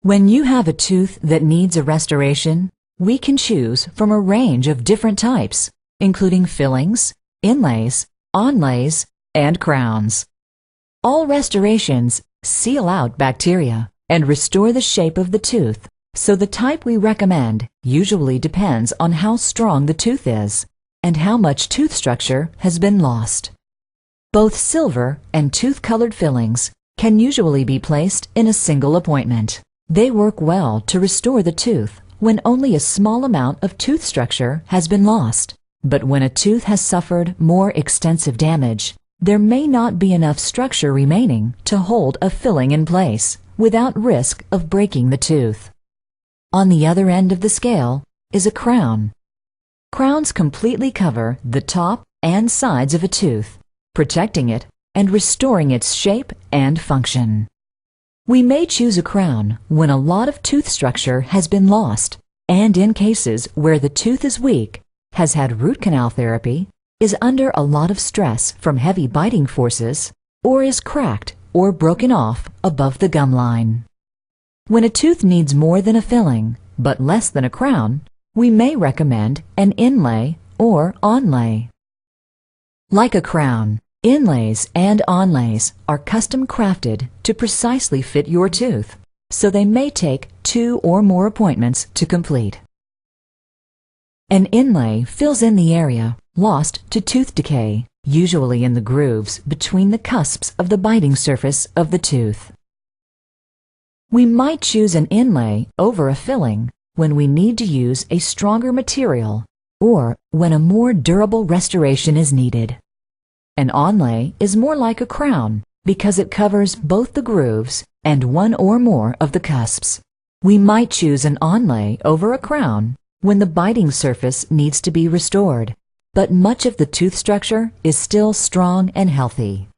When you have a tooth that needs a restoration, we can choose from a range of different types, including fillings, inlays, onlays, and crowns. All restorations seal out bacteria and restore the shape of the tooth, so the type we recommend usually depends on how strong the tooth is and how much tooth structure has been lost. Both silver and tooth-colored fillings can usually be placed in a single appointment. They work well to restore the tooth when only a small amount of tooth structure has been lost. But when a tooth has suffered more extensive damage, there may not be enough structure remaining to hold a filling in place without risk of breaking the tooth. On the other end of the scale is a crown. Crowns completely cover the top and sides of a tooth, protecting it and restoring its shape and function. We may choose a crown when a lot of tooth structure has been lost and in cases where the tooth is weak, has had root canal therapy, is under a lot of stress from heavy biting forces, or is cracked or broken off above the gum line. When a tooth needs more than a filling, but less than a crown, we may recommend an inlay or onlay. Like a crown, inlays and onlays are custom crafted to precisely fit your tooth, so they may take 2 or more appointments to complete. An inlay fills in the area lost to tooth decay, usually in the grooves between the cusps of the biting surface of the tooth. We might choose an inlay over a filling when we need to use a stronger material or when a more durable restoration is needed. An onlay is more like a crown because it covers both the grooves and 1 or more of the cusps. We might choose an onlay over a crown when the biting surface needs to be restored, but much of the tooth structure is still strong and healthy.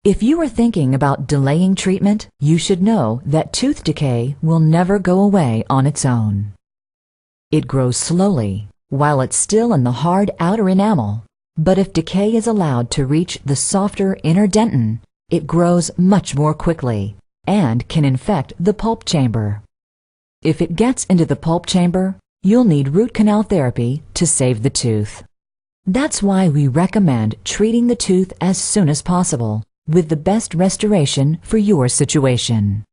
If you are thinking about delaying treatment, you should know that tooth decay will never go away on its own. It grows slowly while it's still in the hard outer enamel, but if decay is allowed to reach the softer inner dentin, it grows much more quickly and can infect the pulp chamber. If it gets into the pulp chamber, you'll need root canal therapy to save the tooth. That's why we recommend treating the tooth as soon as possible with the best restoration for your situation.